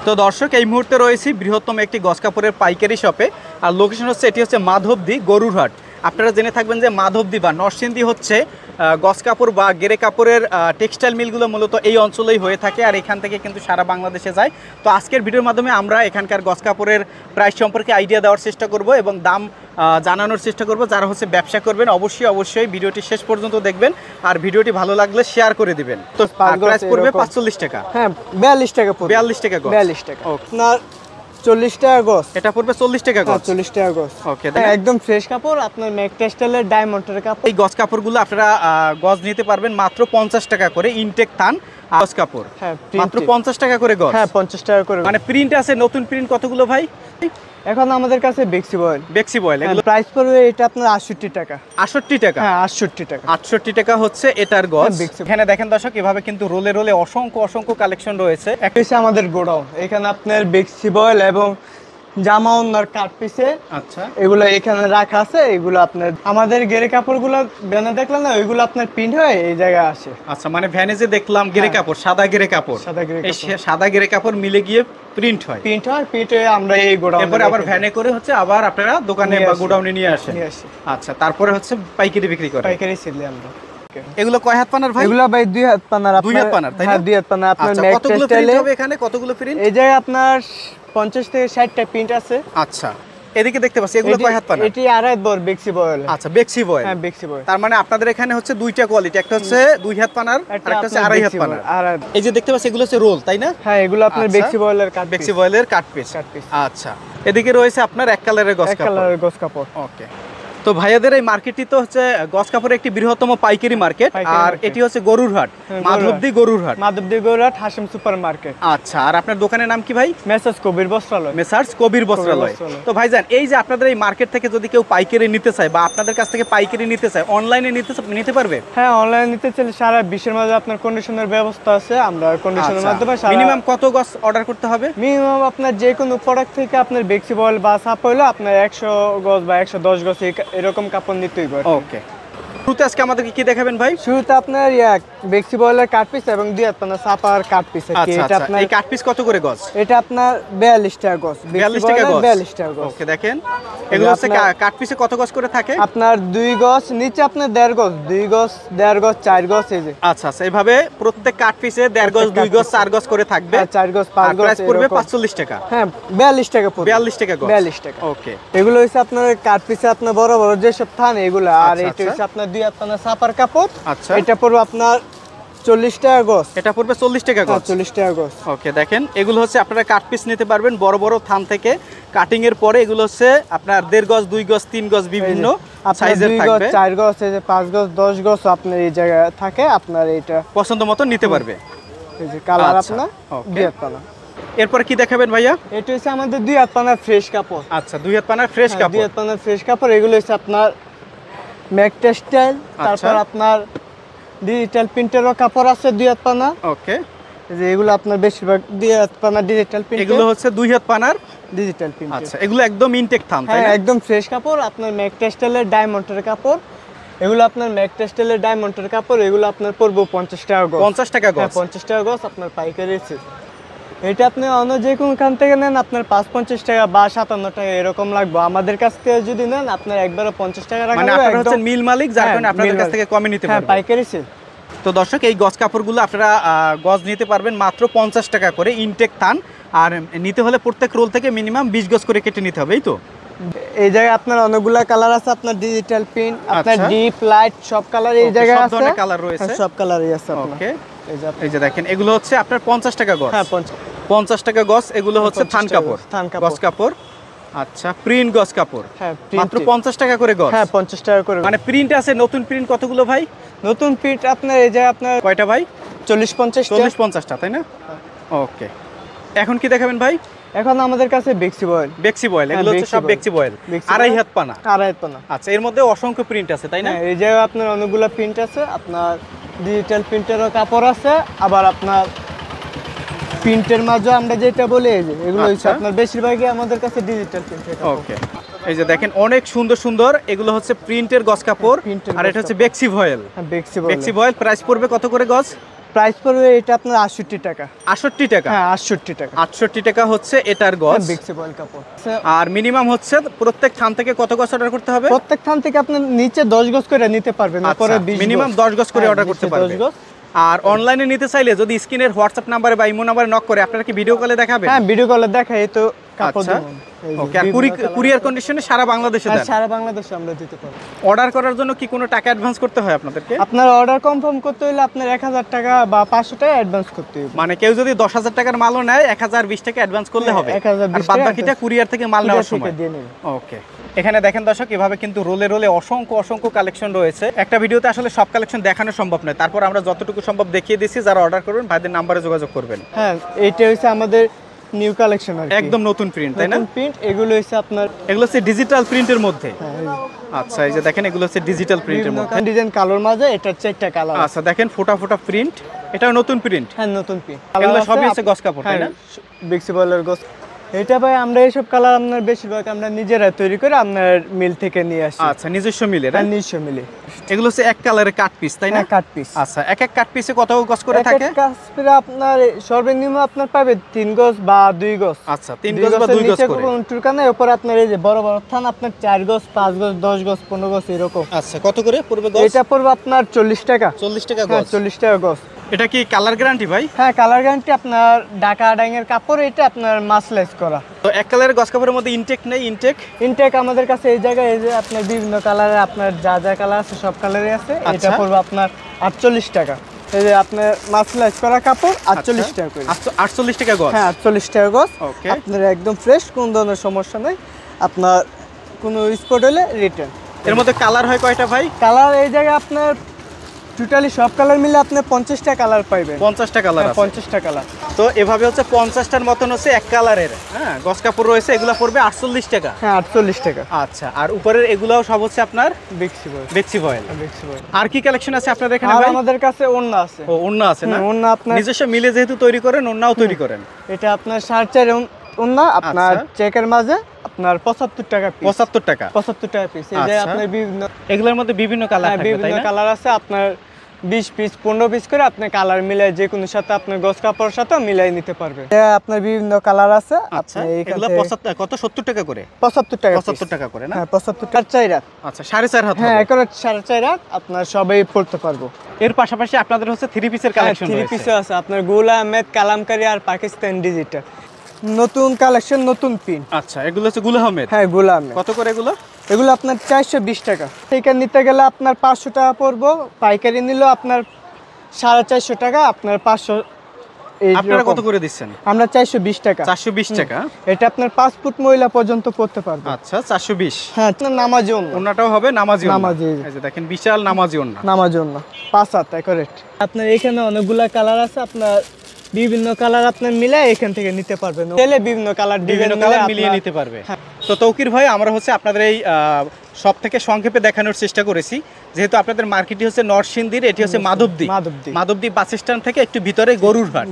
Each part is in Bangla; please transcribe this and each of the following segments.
তো দর্শক এই মুহূর্তে রয়েছি বৃহত্তম একটি গস কাপড়ের পাইকারি শপে। আর লোকেশন হচ্ছে এটি হচ্ছে মাধবদী গরুরহাট। আপনারা জেনে থাকবেন যে মাধবদী বা নরসিংদী হচ্ছে গস কাপড় বা গেরে কাপড়ের টেক্সটাইল মিলগুলো মূলত এই অঞ্চলেই হয়ে থাকে, আর এখান থেকে কিন্তু সারা বাংলাদেশে যায়। তো আজকের ভিডিওর মাধ্যমে আমরা এখানকার গস কাপড়ের প্রাইস সম্পর্কে আইডিয়া দেওয়ার চেষ্টা করব এবং দাম জানানোর চেষ্টা করব। যারা হচ্ছে ব্যবসা করবেন অবশ্যই ভিডিওটি শেষ পর্যন্ত দেখবেন, আর ভিডিওটি ভালো লাগলে শেয়ার করে দিবেন। তো প্রাইস পড়বে 45 টাকা। হ্যাঁ 42 টাকা পড়বে। 42 টাকা গস। 42 টাকা। আপনার 40 টাকা গস। এটা পড়বে 40 টাকা গস। 40 টাকা গস। ওকে, একদম ফ্রেশ কাপড়, আপনার ম্যাক টেক্সটাইলের ডায়মন্ডের কাপড়। এই গস কাপড়গুলো আপনারা গস নিতে পারবেন মাত্র 50 টাকা করে। ইনটেক থান গস কাপড় মাত্র 50 টাকা করে গস। হ্যাঁ 50 টাকা করে। মানে প্রিন্ট আছে, নতুন প্রিন্ট কতগুলো ভাই? এখন আমাদের কাছে বেক্সি বয়েল এগুলো প্রাইস পড়বে এটা আপনার 68 টাকা। 68 টাকা? হ্যাঁ 68 টাকা। 68 টাকা হচ্ছে এটার গস। এখানে দেখেন দর্শক এভাবে কিন্তু রোলে রোলে অসংখ্য কালেকশন রয়েছে। একটা হচ্ছে আমাদের গোডাউন, এখানে আপনার বেক্সি বয়েল এবং জামা ওনার কাট পিসে আচ্ছা এগুলো এখানে রাখা আছে। এগুলো আপনার আমাদের গেরে কাপড়গুলো ব্যানে দেখলেন না, ওইগুলো আপনার প্রিন্ট হয়ে এই জায়গায় আসে। আচ্ছা, মানে ভ্যানে যে দেখলাম গেরে কাপড়, সাদা গেরে কাপড়, এই সাদা গেরে কাপড় মিলে গিয়ে প্রিন্ট হয়। প্রিন্ট হয়ে আমরা এই গোডাউনে এরপর আবার ভ্যানে করে হচ্ছে আবার আপনারা দোকানে বা গোডাউনে নিয়ে আসেন। আচ্ছা, তারপরে হচ্ছে পাইকারি বিক্রি করে। পাইকারি সেল আমরা। এগুলো কয় হাত পানার ভাই? এগুলো ভাই 2 হাত পানার। 2 হাত পানার, তাই না? হ্যাঁ 2 হাত পানার। আপনার ম্যাক কতগুলো প্রিন্ট হবে এখানে? কতগুলো প্রিন্ট? এই জায়গায় আপনার 50 থেকে 60 টা প্রিন্ট আছে। আচ্ছা, এদিকে দেখতে পাচ্ছি এগুলো কয় হাত পানার? এটি আড়াই বর বেক্সি বয়েল। আচ্ছা, বেক্সি বয়েল। হ্যাঁ বেক্সি বয়েল। তার মানে আপনাদের এখানে হচ্ছে দুইটা কোয়ালিটি, একটা হচ্ছে 2 হাত পানার আর একটা হচ্ছে আড়াই হাত পানার। এই যে দেখতে পাচ্ছি এগুলো হচ্ছে রোল, তাই না? হ্যাঁ এগুলো আপনার বেক্সি বয়েলের কাট পিস। বেক্সি বয়েলের cut piece. আচ্ছা, এদিকে রয়েছে আপনার এক কালারের গস কাপড়। এক কালারের গস কাপড়। ওকে। তো ভাইয়াদের এই মার্কেটটি তো হচ্ছে গস কাপড়ের একটি বৃহত্তম পাইকারি মার্কেট, আর এটি হচ্ছে গরুরহাট, মাধবদী গরুরহাট হাশিম সুপার মার্কেট। আচ্ছা, আর আপনার দোকানের নাম কি ভাই? মেসার্স কবির বস্ত্রালয়। তো ভাইজান এই যে আপনাদের এই মার্কেট থেকে যদি কেউ পাইকারি নিতে চায় বা আপনাদের কাছ থেকে পাইকারি নিতে চায়, অনলাইনে নিতে পারবে? হ্যাঁ অনলাইনে নিতে চাইলে সারা বিশ্বের মধ্যে আপনার কন্ডিশনের ব্যবস্থা আছে। আমরা কন্ডিশনের মাধ্যমে মিনিমাম কত গস অর্ডার করতে হবে? মিনিমাম আপনার যে কোনো প্রোডাক্ট থেকে আপনার বেক্সি বয়েল বা সাপ হইলো আপনার 100 গজ বা 110 গজ এরকম কাপড় নিতেই পারে। ওকে, শুরুতে আজকে আমাদেরকে কি দেখাবেন ভাই? শুরুতে আপনার বেক্সি বয়েলের কাট পিস এবং 2 হাত পানার সাপার কাট পিস। এটা আপনার এই কাট পিস কত করে গজ? এটা আপনার 42 টাকা গজ। 42 টাকা গজ। 42 টাকা গজ। ওকে, দেখেন এগুলো হচ্ছে কাট পিসে কত গজ করে থাকে? আপনার 2 গজ, নিচে আপনার 1.5 গজ, 2 গজ, 1.5 গজ, 4 গজ এই যে। আচ্ছা, এইভাবে প্রত্যেক কাট পিসে 1.5 গজ, 2 গজ, 4 গজ করে থাকবে। 4 গজ, 5 গজ। প্রাইস পড়বে 45 টাকা। হ্যাঁ 42 টাকা পড়বে। 42 টাকা গজ। 42 টাকা। ওকে, এগুলো হইছে আপনার কাট পিসে আপনার বড় বড় যে সব থান এগুলো। আর এটা হইছে আপনার 2 হাত পানার সাপার কাপড়। আচ্ছা, এটা পড়বে আপনার 40 টাকা গজ। এটা পড়বে 40 টাকা গজ। 40 টাকা গজ। ওকে, দেখেন এগুলো হচ্ছে আপনারা কাট পিস নিতে পারবেন বড় বড় থান থেকে। কাটিং এর পরে এগুলো হচ্ছে আপনার 1.5 গজ, 2 গজ, 3 গজ বিভিন্ন সাইজের থাকবে। 4 গজ, 5 গজ, 10 গজ আপনার এই জায়গায় থাকে। আপনার এটা পছন্দ মতো নিতে পারবে। এই যে কালার আপনার 2 হাত পানা। এরপর কি দেখাবেন ভাইয়া? এটা হচ্ছে আমাদের 2 হাত পানার ফ্রেশ কাপড়। আচ্ছা, 2 হাত পানার ফ্রেশ কাপড়। 2 হাত পানার ফ্রেশ কাপড়। এগুলো হচ্ছে আপনার ম্যাক টেক্সটাইল, তারপর আপনার ডিজিটাল প্রিন্টেরও কাপড় আছে 2 হাত পানা। ওকে, যে এগুলো আপনার বেশিরভাগ 2 হাত পানা ডিজিটাল প্রিন্ট। এগুলো হচ্ছে 2 হাত পানার ডিজিটাল প্রিন্ট। আচ্ছা, এগুলো একদম ইনটেক থান, তাই না? হ্যাঁ একদম ফ্রেশ কাপড়। আপনার ম্যাক টেক্সটাইলের ডায়মন্ডের কাপড়। এগুলো আপনার ম্যাক টেক্সটাইলের ডায়মন্ডের কাপড়। এগুলো আপনার পড়বে 50 টাকা গজ। 50 টাকা গজ। 50 টাকা গজ আপনার পাইকারি রেট। এটা আপনি অন্য যে কোনো খান থেকে নেন আপনার 5-50 টাকা বা 57 টাকা এরকম লাগবে। আমাদের কাছ থেকে যদি নেন আপনার একবারে 50 টাকা রাখা মানে আপনারা হচ্ছেন মিল মালিক, যার কারণে আপনাদের কাছ থেকে কমে নিতে পারবেন। হ্যাঁ পাইকারি সেল। তো দর্শক এই গজ কাপড়গুলো আপনারা গজ নিতে পারবেন মাত্র 50 টাকা করে ইনটেক থান। আর নিতে হলে প্রত্যেক রোল থেকে মিনিমাম 20 গজ করে কেটে নিতে হবে, এই তো? এই জায়গায় আপনার অনেকগুলা কালার আছে। আপনার ডিজিটাল প্রিন্ট, আপনার ডিপ লাইট সব কালার এই জায়গায় আছে। সব ধরনের কালার রয়েছে, সব কালারই আছে আপনার। ওকে, এই যে দেখেন এগুলো হচ্ছে আপনার 50 টাকা গজ। হ্যাঁ 50 টাকা গজ। এগুলো হচ্ছে থান কাপড়, গজ কাপড়। আচ্ছা, প্রিন্ট গজ কাপড়। হ্যাঁ মাত্র 50 টাকা করে গজ। হ্যাঁ 50 টাকা করে। মানে প্রিন্ট আছে, নতুন প্রিন্ট কতগুলো ভাই? নতুন প্রিন্ট আপনার এই যে আপনার কয়টা ভাই? 40-50টা, তাই না? ওকে, এখন কি দেখাবেন ভাই? এখন আমাদের কাছে বেক্সি বয়েল। এগুলো হচ্ছে সব বেক্সি বয়েল, আড়াই হাত পানা। আচ্ছা, এর মধ্যে অসংখ্য প্রিন্ট আছে, তাই না? এই যে আপনার অনেকগুলো প্রিন্ট আছে। আপনার ডিজিটাল প্রিন্টেরও কাপড় আছে। আবার আপনার প্রিন্টের মাঝে আমরা যেটা বলি এই যে এগুলো হচ্ছে আপনার বেশিরভাগই আমাদের কাছে ডিজিটাল প্রিন্ট। ওকে, এই যে দেখেন অনেক সুন্দর সুন্দর এগুলো হচ্ছে প্রিন্টের গজ কাপড়। আর এটা হচ্ছে বেক্সি বয়েল। বেক্সি বয়েল। প্রাইস পড়বে কত করে গজ? প্রাইস পড়বে এটা আপনার 68 টাকা। 68 টাকা? হ্যাঁ 68 টাকা। 68 টাকা হচ্ছে এটার গজ। বিক্সি বয়েল কাপড়। আর মিনিমাম হচ্ছে প্রত্যেক থান থেকে কত গজ অর্ডার করতে হবে? প্রত্যেক থান থেকে আপনি নিচে 10 গজ করে নিতে পারবেন, উপরে 20 মিনিমাম 10 গজ করে অর্ডার করতে পারবে। 10 গজ। আর অনলাইনে নিতে চাইলে যদি স্ক্রিনের হোয়াটসঅ্যাপ নাম্বারে বা ইমো নাম্বারে নক করে, আপনারা কি ভিডিও কলে দেখাবেন? হ্যাঁ ভিডিও কলে দেখাই তো কাপড় আচ্ছা। দেবো। ওকে, আর কুরিয়ার কন্ডিশনে সারা বাংলাদেশে দেন? সারা বাংলাদেশে আমরা দিতে পারি। অর্ডার করার জন্য কি কোনো টাকা অ্যাডভান্স করতে হয় আপনাদেরকে? আপনার অর্ডার কনফার্ম করতে হলে আপনার 1000 টাকা বা 500 টাকা অ্যাডভান্স করতে হবে। মানে কেউ যদি 10,000 টাকার মালও নেয় 1020 টাকা অ্যাডভান্স করলে হবে, 1020 আর বাদ বাকিটা কুরিয়ার থেকে মাল নেওয়ার সময় দিয়ে নেবে। ওকে। এখানে দেখেন দর্শক, এভাবে কিন্তু রোলে রোলে অসংখ্য কালেকশন রয়েছে। একটা ভিডিওতে আসলে সব কালেকশন দেখানো সম্ভব নয়, তারপর আমরা যতটুকু সম্ভব দেখিয়ে দিচ্ছি। যারা অর্ডার করবেন ভাইদের নাম্বারে যোগাযোগ করবেন। হ্যাঁ এইটা হচ্ছে আমাদের নিউ কালেকশন আর একদম নতুন প্রিন্ট, তাই না? নতুন প্রিন্ট। এগুলো হচ্ছে আপনার এগুলো হচ্ছে ডিজিটাল প্রিন্টের মধ্যে। আচ্ছা, এই যে দেখেন এগুলো হচ্ছে ডিজিটাল প্রিন্টের মধ্যে, ডিজাইন কালোর মাঝে এটা 4টা কালার। আচ্ছা দেখেন ফোটা প্রিন্ট, এটাও নতুন প্রিন্ট। হ্যাঁ নতুন প্রিন্ট। এগুলো সবই হচ্ছে গস কাপড়, তাই না? বিক্সি বয়েলের গস। এটা ভাই আমরা এইসব কালার আপনার বেশিরভাগ আমরা নিজেরা তৈরি করে আপনার মিল থেকে নিয়ে আসি। আচ্ছা, নিজস্ব মিলে? নিজস্ব মিলে। এগুলো হচ্ছে এক কালারের কাট পিস, তাই না? Cut piece. আচ্ছা, এক কাট পিসে কত গজ করে থাকে? এক কাট পিসে আপনার সর্বনিম্ন আপনার পাবে 3 গজ বা 2 গজ। আচ্ছা, 3 গজ বা 2 গজ করে। টুরকানে উপর আপনার এই যে বড় বড় থান আপনার 4 গজ 5 গজ 10 গজ 15 গজ এরকম। আচ্ছা, কত করে পড়বে গজ? এটা পড়বে আপনার 40 টাকা। 40 টাকা হ্যাঁ গজ? 40 টাকা গজ। এটা কি কালার গ্যারান্টি ভাই? হ্যাঁ কালার গ্যারান্টি। আপনার ঢাকা ডাইংয়ের কাপড়, এটা আপনার মাসলেস করা। তো এক কালারের গস কাপড়ের মধ্যে ইনটেক নেই? ইনটেক আমাদের কাছে এই জায়গায় এই যে আপনার বিভিন্ন কালারে আপনার যা কালার আছে সব কালারই আছে। এটা পড়বে আপনার 48 টাকা। এই যে আপনার মাসলেস করা কাপড় 48 টাকা করে। 48 টাকা গজ? হ্যাঁ 48 টাকা গজ। ওকে, আপনার একদম ফ্রেশ, কোন ধরনের সমস্যা নেই। আপনার কোনো স্পট হলে রিটার্ন। এর মধ্যে কালার হয় কয়টা ভাই? কালার এই জায়গায় আপনার টোটালি সব কালার মিলে আপনি 50টা কালার পাইবেন। 50টা কালার আছে? 50টা কালার। তো এভাবে হচ্ছে 50টার মতন হচ্ছে এক কালারের হ্যাঁ গস কাপড় রয়েছে। এগুলো পড়বে 48 টাকা? হ্যাঁ 48 টাকা। আচ্ছা, আর উপরের এগুলাও সব হচ্ছে আপনার বিক্সি বয়েল? বেক্সি বয়েল। বিক্সি বয়েল। আর কি কালেকশন আছে আপনাদের এখানে আর ভাই? আমাদের কাছে ওড়না আছে। ও, ওড়না আছে না? ওড়না আপনার নিজস্ব মিলে যেহেতু তৈরি করেন, ওড়নাও তৈরি করেন? এটা আপনার 4.5 ওড়না আপনার চেকের মাঝে আপনার 75 টাকা পিস। 75 টাকা? 75 টাকা পিস। এই যে আপনার বিভিন্ন এগুলোর মধ্যে বিভিন্ন কালার থাকে, তাই বিভিন্ন না? কালার আছে আপনার 20 পিস 15 পিস করে আপনি কালার মিলাই যে কোনো সাথে আপনার গস কাপড়ের সাথে মিলাই নিতে পারবেন। এটা আপনার বিভিন্ন কালার আছে। আচ্ছা, এগুলো 75 কত 70 টাকা করে? 75 টাকা। 75 টাকা করে না? হ্যাঁ 75 টাকা। 4 রাত। আচ্ছা, 4.5 হাত? হ্যাঁ এখন 4.5 রাত আপনার সবাই পড়তে পারবো। এর পাশাপাশি আপনাদের হচ্ছে 3 পিসের কালেকশন রয়েছে? 3 পিসও আছে আপনার গোলা আহমেদ, কালামকারী আর পাকিস্তান ডিজিটাল নতুন কালেকশন, নতুন পিন। আচ্ছা, এগুলো হচ্ছে গুল আহমেদ? হ্যাঁ গোলা আহমেদ। কত করে এগুলো? এগুলো আপনার 420 টাকা। পাইকারি নিতে গেলে আপনার 500 টাকা পড়বো, পাইকারি নিলেও আপনার 450 টাকা, আপনার 500। আপনারা কত করে দিচ্ছেন? আমরা 420 টাকা। 420 টাকা? এটা আপনার 5 ফুট মহিলা পর্যন্ত পড়তে পারবে। আচ্ছা, 420। হ্যাঁ আপনার নামাজি ওড়না। ওড়নাটাও হবে নামাজি ওড়না? নামাজি। এই যে দেখেন বিশাল নামাজি ওড়না। নামাজি ওড়না 5 হাত একুরেট। আপনার এখানে অনেকগুলা কালার আছে, আপনার বিভিন্ন কালার আপনার মিলে এখান থেকে নিতে পারবেন। তাহলে বিভিন্ন কালার মিলিয়ে নিতে পারবে। তো তৌকির ভাই, আমরা হচ্ছে আপনাদের এই সব থেকে সংক্ষেপে দেখানোর চেষ্টা করেছি। যেহেতু আপনাদের মার্কেটটি হচ্ছে নরসিংদীর, এটি হচ্ছে মাধবদী বাস স্ট্যান্ড থেকে একটু ভিতরে গরুরহাট।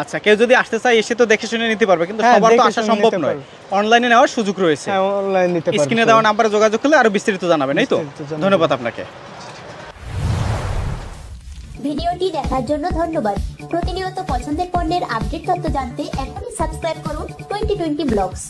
আচ্ছা, কেউ যদি আসতে চায় এসে তো দেখে শুনে নিতে পারবে, কিন্তু সবার তো আসা সম্ভব নয়, অনলাইনে নেওয়ার সুযোগ রয়েছে। হ্যাঁ অনলাইন নিতে পারবে। স্ক্রিনে দেওয়া নাম্বারে যোগাযোগ করলে আরো বিস্তারিত জানাবেন। এই তো, ধন্যবাদ আপনাকে। ভিডিওটি দেখার জন্য ধন্যবাদ। প্রতিনিয়ত পছন্দের পণ্যের আপডেট তথ্য জানতে এখনই সাবস্ক্রাইব করুন 2020 ব্লগস।